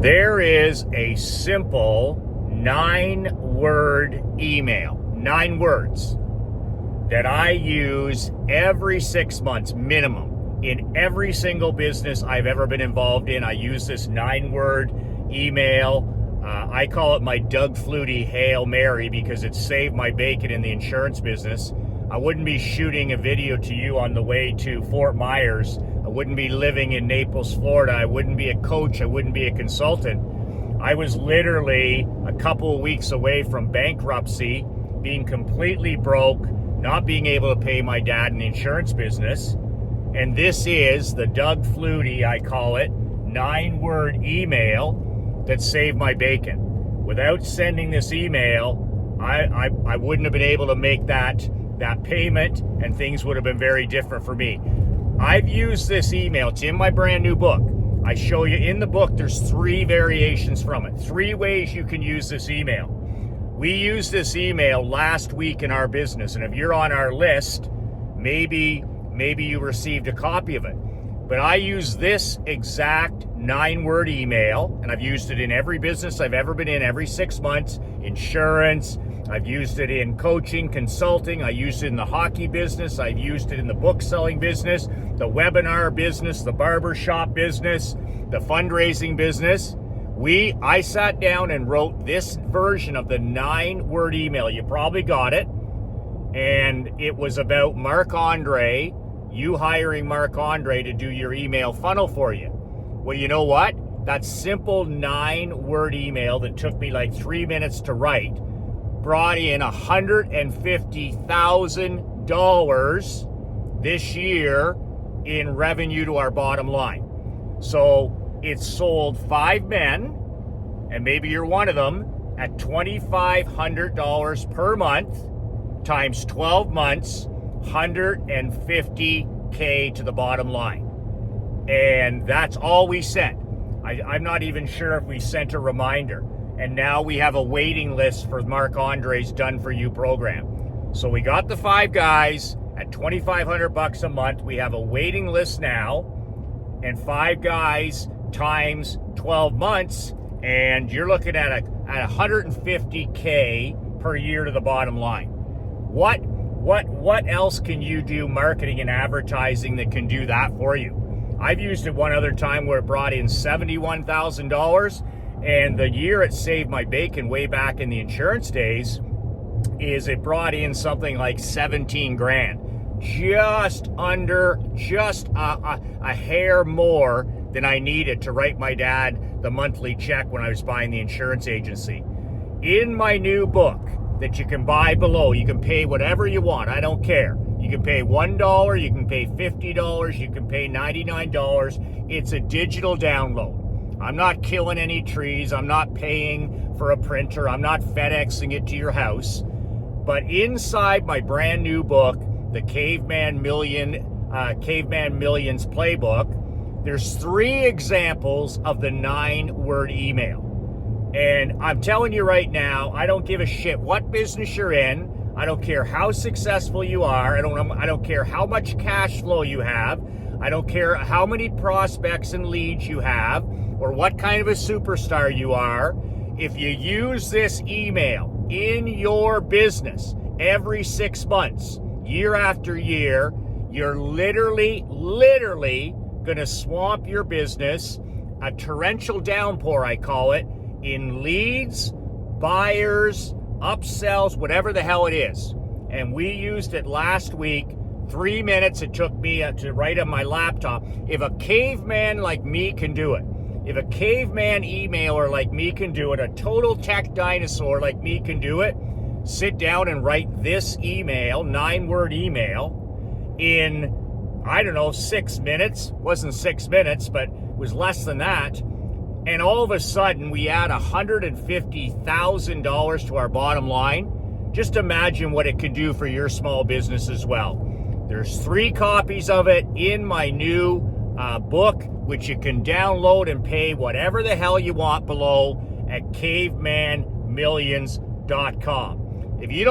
There is a simple 9-word email, 9 words, that I use every 6 months minimum in every single business I've ever been involved in. I use this 9-word email. I call it my Doug Flutie Hail Mary because it saved my bacon in the insurance business. I wouldn't be shooting a video to you on the way to Fort Myers. I wouldn't be living in Naples, Florida. I wouldn't be a coach. I wouldn't be a consultant. I was literally a couple of weeks away from bankruptcy, being completely broke, not being able to pay my dad in the insurance business. And this is the Doug Flutie, I call it, 9-word email that saved my bacon. Without sending this email, I wouldn't have been able to make that payment, and things would have been very different for me. I've used this email. It's in my brand new book. I show you in the book, there's 3 variations from it. 3 ways you can use this email. We used this email last week in our business, and if you're on our list, maybe you received a copy of it. But I use this exact 9-word email, and I've used it in every business I've ever been in, every 6 months, insurance. I've used it in coaching, consulting. I used it in the hockey business. I've used it in the book selling business, the webinar business, the barbershop business, the fundraising business. I sat down and wrote this version of the 9-word email. You probably got it. And it was about Marc Andre, you hiring Marc Andre to do your email funnel for you. Well, you know what? That simple 9-word email that took me like 3 minutes to write brought in $150,000 this year in revenue to our bottom line. So it sold 5 men, and maybe you're one of them, at $2,500 per month times 12 months, $150K to the bottom line. And that's all we sent. I'm not even sure if we sent a reminder. And now we have a waiting list for Marc Andre's Done For You program. So we got the 5 guys at $2,500 a month. We have a waiting list now, and 5 guys times 12 months, and you're looking at $150K per year to the bottom line. What else can you do marketing and advertising that can do that for you? I've used it one other time where it brought in $71,000. And the year it saved my bacon way back in the insurance days is it brought in something like 17 grand. Just a hair more than I needed to write my dad the monthly check when I was buying the insurance agency. In my new book that you can buy below, you can pay whatever you want. I don't care. You can pay $1, you can pay $50, you can pay $99. It's a digital download. I'm not killing any trees. I'm not paying for a printer. I'm not FedExing it to your house. But inside my brand new book, the Caveman Millions Playbook, there's 3 examples of the 9-word email. And I'm telling you right now, I don't give a shit what business you're in. I don't care how successful you are. I don't care how much cash flow you have. I don't care how many prospects and leads you have, or what kind of a superstar you are. If you use this email in your business every 6 months, year after year, you're literally going to swamp your business, a torrential downpour, I call it, in leads, buyers, upsells, whatever the hell it is. And we used it last week. 3 minutes it took me to write on my laptop. If a caveman like me can do it, if a caveman emailer like me can do it, a total tech dinosaur like me can do it, sit down and write this email, 9-word email, in, 6 minutes. Wasn't 6 minutes, but it was less than that. And all of a sudden, we add $150,000 to our bottom line. Just imagine what it could do for your small business as well. There's 3 copies of it in my new book, which you can download and pay whatever the hell you want below at cavemanmillions.com. If you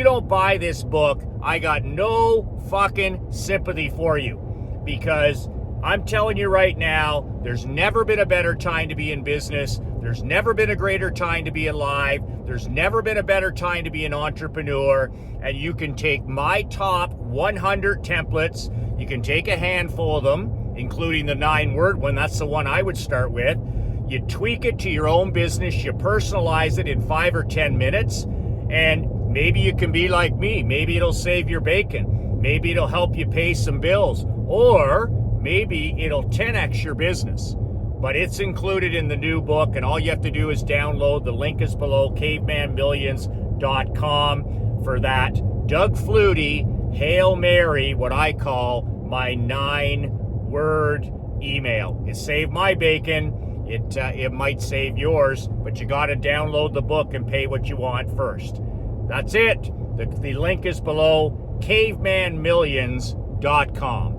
don't buy this book, I got no fucking sympathy for you, because I'm telling you right now, there's never been a better time to be in business. There's never been a greater time to be alive. There's never been a better time to be an entrepreneur. And you can take my top 100 templates. You can take a handful of them, including the 9-word one. That's the one I would start with. You tweak it to your own business. You personalize it in 5 or 10 minutes. And maybe you can be like me. Maybe it'll save your bacon. Maybe it'll help you pay some bills. Or maybe it'll 10x your business. But it's included in the new book, and all you have to do is download. The link is below, cavemanmillions.com for that. Doug Flutie, Hail Mary, what I call my 9-word email. It saved my bacon. It might save yours, but you got to download the book and pay what you want first. That's it. The link is below, cavemanmillions.com.